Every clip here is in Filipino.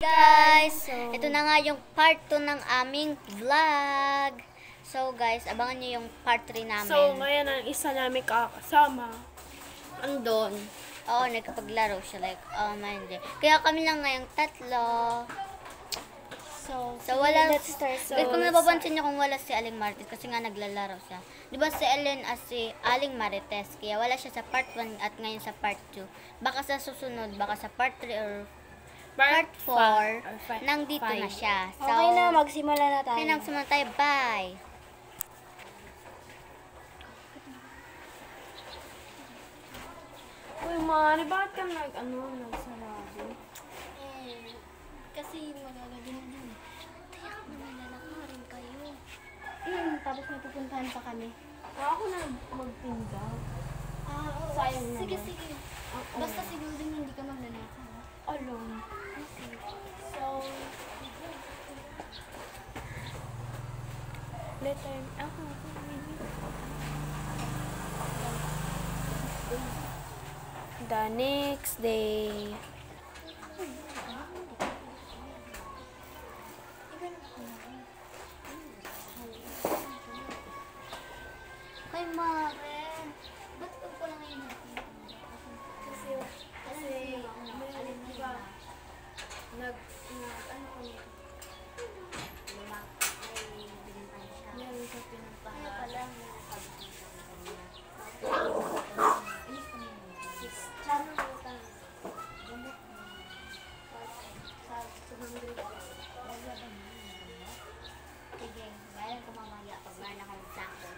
Guys, ito na nga yung part 2 ng aming vlog. So guys, abangan nyo yung part 3 namin. So, ngayon ang isa namin kakasama. Andon. Oo, nagkapaglaro siya. Like, hindi. Kaya kami lang ngayong tatlo. So wala. let's start. Guys, kung napapansin nyo kung wala si Aling Marites, kasi nga naglalaro siya. Diba si Ellen as si Aling Marites, kaya wala siya sa part 1 at ngayon sa part 2. Baka sa susunod, baka sa part 3 or part 4, nandito na siya. So, Okay na, magsimula na tayo. Okay na, magsimula tayo. Bye! Uy, Mari, bakit ka nagsarado? Kasi magagabi na din. Tiyak na may lalakarin kayo. Tapos may pupuntahan pa kami. Ako na magtinda. Sayang naman. Sige. Basta siguro din hindi ka magnanakaw. Alone. Okay. So, later, the next day. Hi, Mare. Ba't ko lang ngayon natin? Kasi, di ba, meron sa pinapahan. Sige, bayan ko mamaya pag meron akong sako.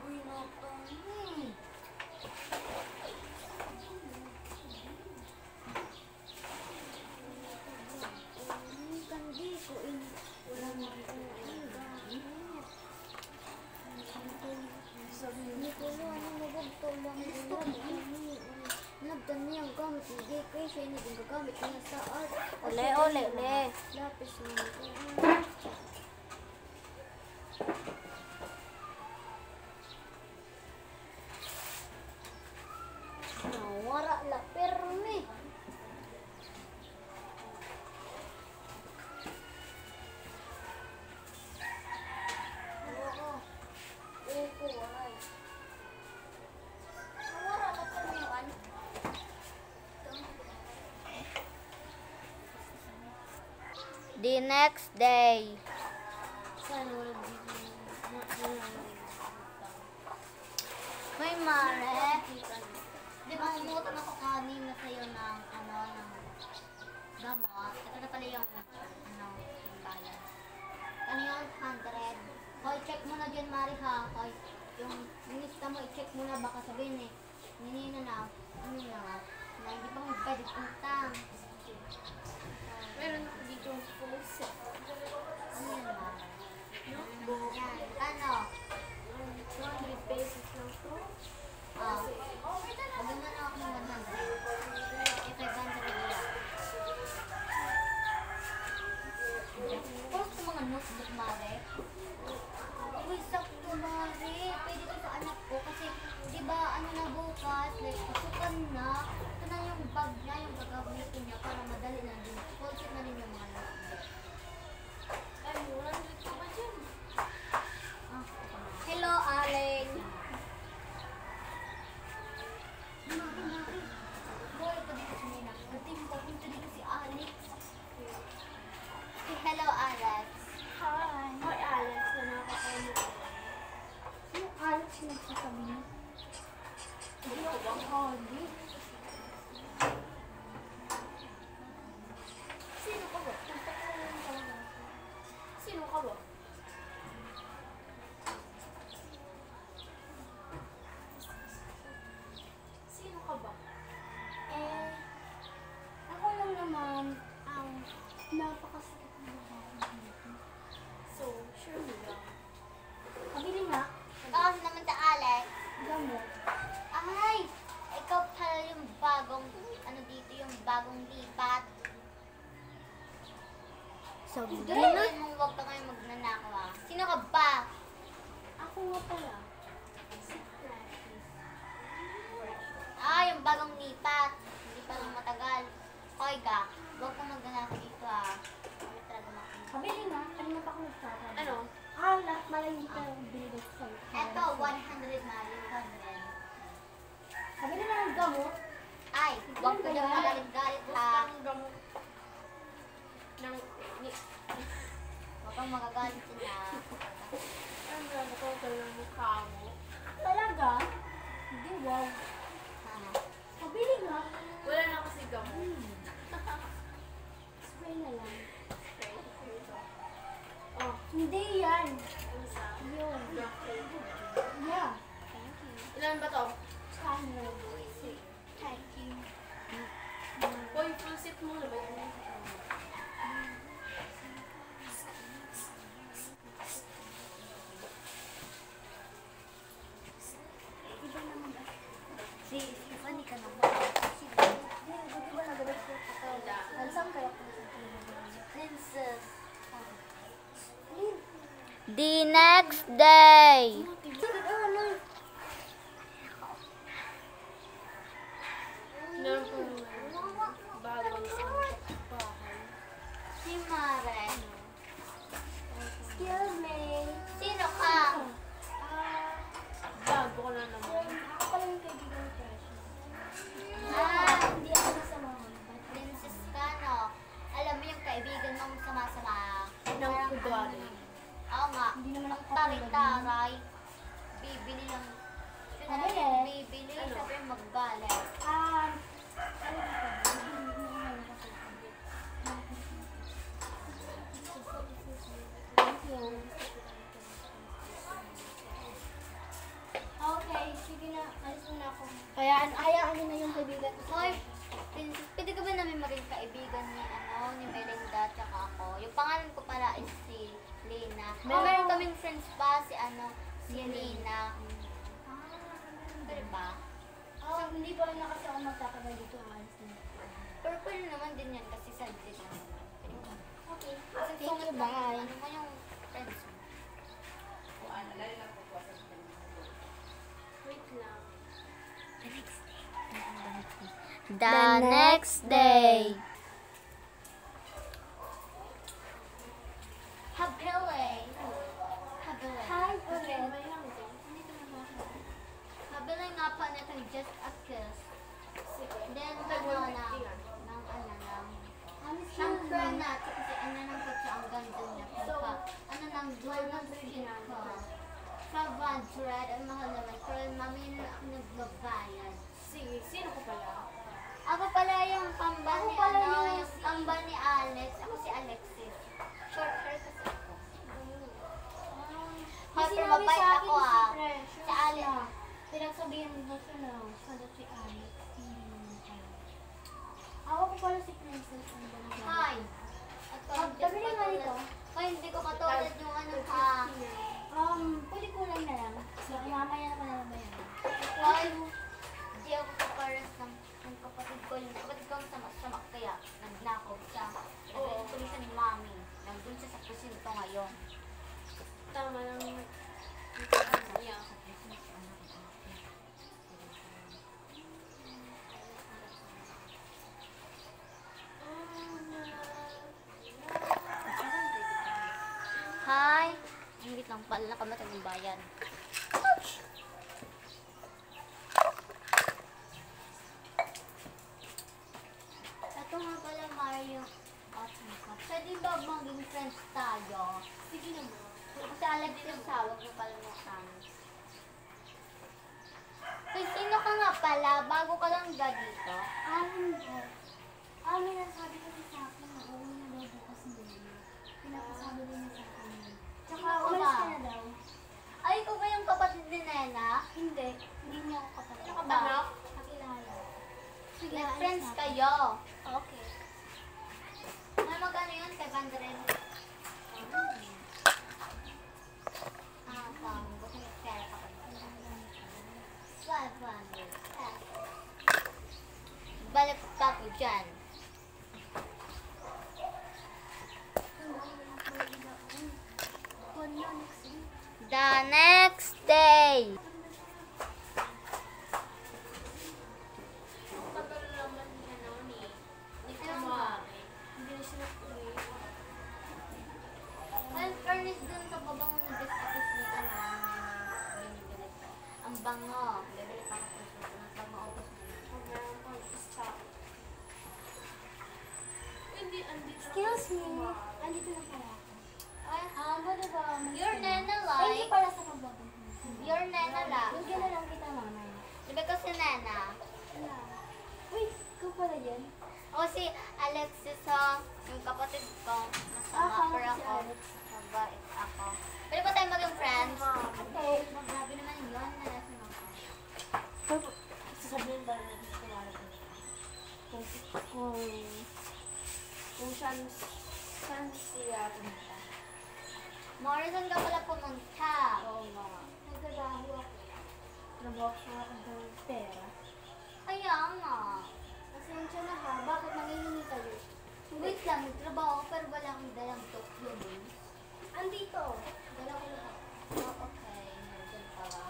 Uy, napangin. Kandi ko ulang Sabi ko lang, nagagtulong nagdan niya ang gamit ni JK, siya yung nagagamit niya sa art. Ole. Lapis naman ko. Wala la, perme. The next day. May Mare. Di ba umutang ako kanina sa'yo ng ng gamot? Ito na pala yung yung bayan. Ano yung 100? Hoy, check mo na dyan, Mare, ha? Hoy, yung lista mo, i-check mo na. Baka sabihin ninina na, na hindi pa magpwede utang. Meron ako dito ang full set. Ano yan, Mare? Yan, ano? 200 pesos lang to. Maganda na ako ng 100. Eh, 500 lang. Post mga notebook, Mare. Uy, sakto, Mare. Pwede ito sa anak ko kasi, di ba, na bukas, like, pasukan na. Ito na yung bag niya, yung gagamitin niya para madali na din. Post na rin yung mga notebook. Ay, 100 ka ba dyan? Hello, Aling. bagong lipat. So, Gawin mong huwag ka kayo magnanakaw ah. Sino ka ba? Ako nga pala. Si Practice. Ah, yung bagong lipat. Hindi pa lang matagal. Okay ka, huwag ka magnanakaw dito ah. Kami talaga makinig. Kabili nga. Kanina pa ako nagtatawag. Ano? Lahat malayo ka yung binigay ko sa'yo. Eto, 100 na yung 100. Kabili na ng gamot. Ay, huwag ka nang magalit-galit ha. Ang gamot ng... Huwag kang magagalit sila. Ang gamot ko ng mukha mo. Talaga? Hindi, wow. Kabili nga. Wala na kasi gamot. Spray na lang. Oh, hindi yan. Yun. Yeah. Thank you. Ilan ba to? Channel. Thank you. Boy, full set mo na ba yun? Iba naman ba? Si Stephanie ka naman. Di ba nagalit ko? Saan kaya ko Princess. The next day. Meron kong bagong bahay. Si Mare. Excuse me. Sino ka? Bago ko na naman. Ako pala yung kaibigan ko. Ah, Hindi ako nasamahan. Princess ka, no? Alam mo yung kaibigan mong sama-sama. Ng ugali. Oo nga. Hindi naman Ang ako taray-taray. Bibili lang. Yun na lang Mabili. yung bibili. Ano? Sabi yung maggalit. Ano ba? Thank you. Okay, sige na. Alis na ako. Hayaan niyo na yung kaibigan ko. Hoy, Princess, pwede ka ba namin maging kaibigan ni, ni Melinda at saka ako? Yung pangalan ko pala is si Lina. Meron kaming friends pa, si Lina. Pwede ba? Hindi pa rin na kasi ako magtatagal dito. Alis na. Pero pwede naman din yan kasi sa din. Okay. Kasi Thank sungit you, lang bye. yung, mo yung friends mo. Wait lang. The next day. Habili. Habili. Hi, ulit. Habili nga pa na itong just a kiss. Then, ng granat, kasi ng kotse ang ganda niya. Ng gold ng skin ko. 500, ang mahal naman. Pero mami na ako nagbabayad. Sige, sino ko pala? Ako pala yung kambal Ako ni, pala yung kambal ni Alex. Ako si Alexis. Short hair kasi ako. Hoy, pero mabait ako ah. Si Alex. Pinagsabihan mo siya na sagot si Alex. Hindi naman pala. Ako ko pala si Princess. Hi. Tabi na nga nito. Hoy, hindi ko katulad yung ha. Pwede kulang na lang. So, mamaya naman na ba yan? Hoy, hindi ako kaparas ng kapatid ko. Yung kapatid ko ang sama-sama kaya nagnakaw siya. Nagay ko siya ni Mami. Nandun siya sa presinto ngayon. Tama lang. Yeah. Hi! Ingit lang pala nakamatag ng bayan. Ito nga pala Mario. Pwede ba maging friends tayo? Sige naman. Kasi alam din yung sawag mo pala mo kami. Kaya sino ka nga pala? Bago ka lang ga dito? May nasabi kasi sa akin na uuwi na daw bukas nila. Pinapasabi din niya sa akin. Tsaka Ano umalis ba? ka na daw. Ay, ikaw ba yung kapatid ni Nena? Hindi. Hindi niya ako kapatid. Ano ka ba? Nakilala. Sige, Like alis friends na. kayo. Okay. May magkano yun? 500? Buti may pera ka pa. 500. balik ka ko dyan. The next day. Ang tagal naman ni ano ni Kumari. Hindi na siya nag-pray. Well, furnace dun sa baba mo na disapis ni ano, binibili ko. Ang bango. Bibili pa ako sa susunod. Pag maubos mo na. Kung meron pang stock. Hindi, andito. Excuse me. Andito na pala ako. Ay, Ba diba? your nena Thank you like. pala sa pagbabang. Your nena like. Bigyan na lang kita mamaya. Sabi ko si nena. Wala. Wait, ikaw pala yan? O si Alexis ha, yung kapatid ko. Masama pero si ako. Alex. Mabait ako. Pwede ba tayo maging friends? Okay. Grabe naman yun. Nalasan ako. Sasabihin ba rin natin si Kumari kung saan siya pumunta. Morrison ka pala pumunta. Oo nga. Nagdadaho ako. Naboksa ako ng pera. Kaya nga. Pasensya na ha. Bakit nangihingi kayo? Wait lang, nagtrabaho ako pero wala akong dalang documents. Andito. Dala ko lahat. Oh, okay. Nandun pala.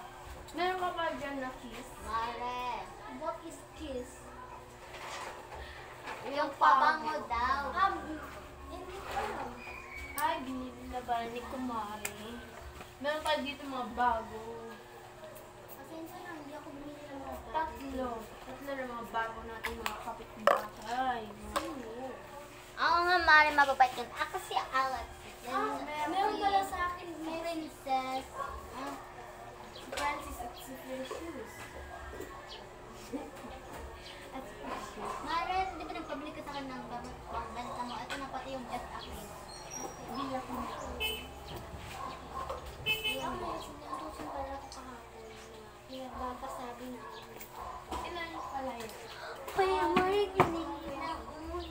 Meron ka ba dyan na kiss? Mare. What is kiss? Yung pabango daw. Hindi ko alam. Ay, binili na ba ni Kumari? Meron pa dito mga bago. Pasensya na. Hindi ako bumili ng mga bag. Tatlo na mga bago natin mga kapitbahay. Sino? Oo nga, Mare, mababait yun. Ako si Alex. Meron pala sa akin. Princess. Francis at Super Shoes. Mare, di ba nagpabili ka sa akin ng gamot pang benta mo? Ito na pati yung best akin. Hindi ako nito. Kaya ako sinutusin pala ako kahapon. Pinagbabasabi na ako. Ilan pala yun? Kaya Mare, hinihingi na umun.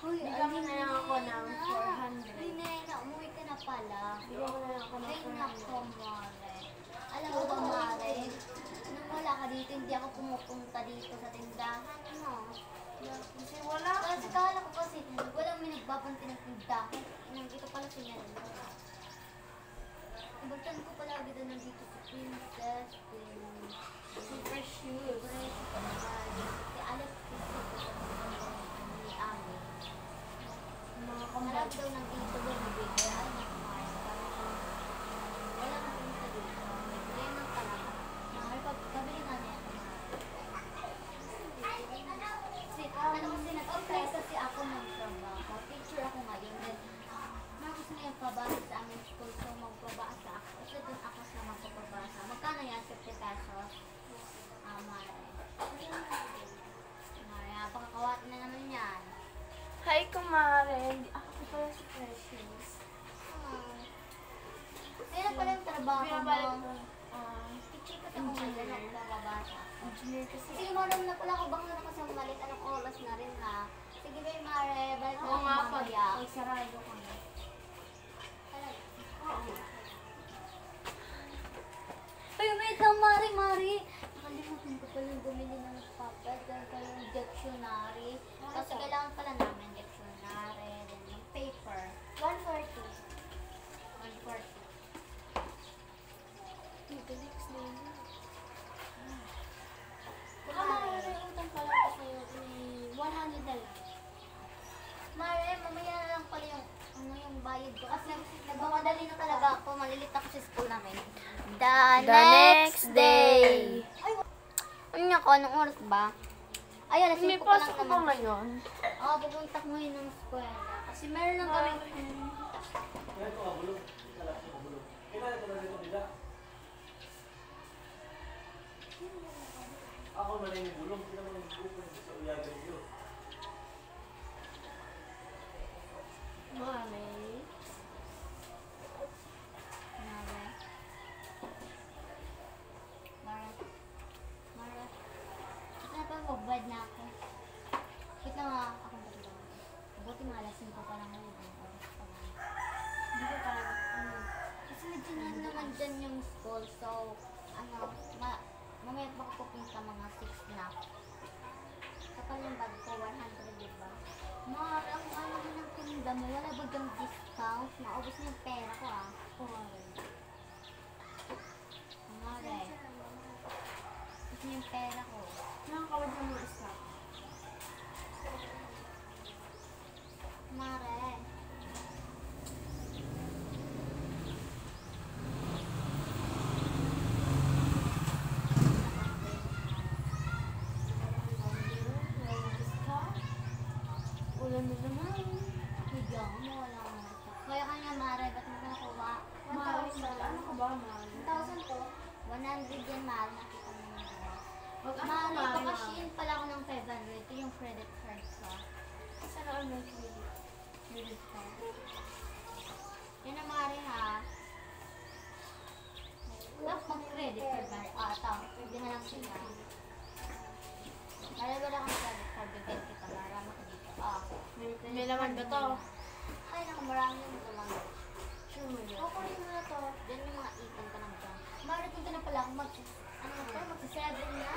Hoy, Bigyan mo na lang ako ng 400. Ay, Nena, umuwi ka na pala. Bigyan mo na lang ako ng Ay, 400. nako, Mare. Alam mo ba, Mare? Nung wala ka dito, hindi ako pumupunta dito sa tindahan, ano? Kasi wala ka. Kasi kala ko kasi, walang may nagbabanti ng tindahan. Nandito pala si Nena. Ibagtan ko pala dito nandito si Princess, Super shoes. si Alex, ni Ami. Mga Marami daw nandito doon, nabigay. Ay, naku, Mare. Wala nang punta dito. Ngayon lang pala. Mahal, pabili nga niya. Kasi, ano kasi nag-apply kasi ako ng trabaho. Teacher ako ngayon. Then, gusto niya pabasa sa aming school. So, magpabasa ako. Kasi doon ako sa magpapabasa. Magkano yan? 50 pesos? Mare. Mare, napakakawat na naman yan. Hi, Kumari. Ako pala si Precious. Kaya pala yung trabaho Binabalik mo. ko. Teacher kasi ako ngayon. Magpapabasa. Engineer kasi. Sige, marunong na pala ako. Baka na kasi malit. Anong oras na rin ha? Sige, babe, Mare. Balik Oo ako nga, mamaya. pag sarado ko na. Ay, wait lang, Mare, Mare. Nakalimutan ko palang bumili ng papel. Dahil kayo yung dictionary. Kasi kailangan pala namin dictionary. Then yung paper. 140. 140. Alex na yun. Baka may utang pala ako sa'yo. 100 na lang. Mare, mamaya na lang pala yung bayad ko. Kasi nagmamadali na talaga ako. Malilit ako sa school namin. The next day. Ano nga ko? Anong oras ba? Ay, alas 5 May pa lang pasok ko ba naman. ngayon? Oo, pupunta ko ngayon ng eskwela. Kasi meron lang kami. Ako na lang yung bulong, hindi naman yung bulong sa uyagan nyo. Mami. Mare. Mare. Mare. Ito na pa, magbad na ako. Wait lang ha, ako na lang. Buti mga alas 5 pa lang ngayon. Oras pa lang. Hindi ko talaga. Kasi medyo na naman dyan yung school. So, mamaya baka pupunta mga 6 na. Kapag yung bag ko, 100, diba? Mare, ang ano mo ng tinda mo, wala ba gang discount? Maubos na yung pera ko, ah. Mare. Ubos na yung pera ko. Nakakawad ng mga stock. Mare. Ulan na naman. Higa mo, wala mo na stock. Kaya kanya, Mare, ba't mo nakuha? Mahal, ano ka ba, mahal? 1,000 to? 100 yan, Mare. Nakita mo na yun. Wag ako Mare, mahal, baka mahal. Shein pala ako ng February. Ito yung credit card ko. Sana ano yung credit card? Yan na, Mare, ha? Wala mag-credit card, Mare. Ito. Hindi na lang sila. Mare, wala kang credit card. Bigyan kita, Mare. Makadito. May laman ba to? Ay, naku, maraming naman. Sure mo yun. Kukunin mo na to. Diyan yung mga ipon ka lang dyan. Mare, punta na pala ako magsi-7 na.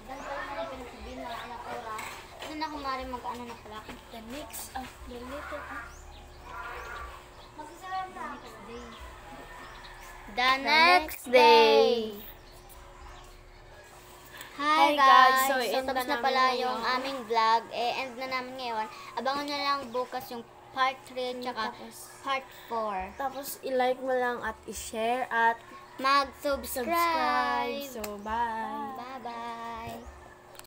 Dahil pala na rin pinagsabihin na ilang oras. Doon ako, Mare, mag-ano na pala. The next of the little Magsi-7 na. Next day. The next day. Hi Hi, guys! guys. So, So, end tapos na na pala namin yung ngayon. aming vlog. End na namin ngayon. Abangan nyo lang bukas yung part 3 tsaka part 4. Tapos, i-like mo lang at i-share at Mag-subscribe! subscribe. So, bye! Bye-bye!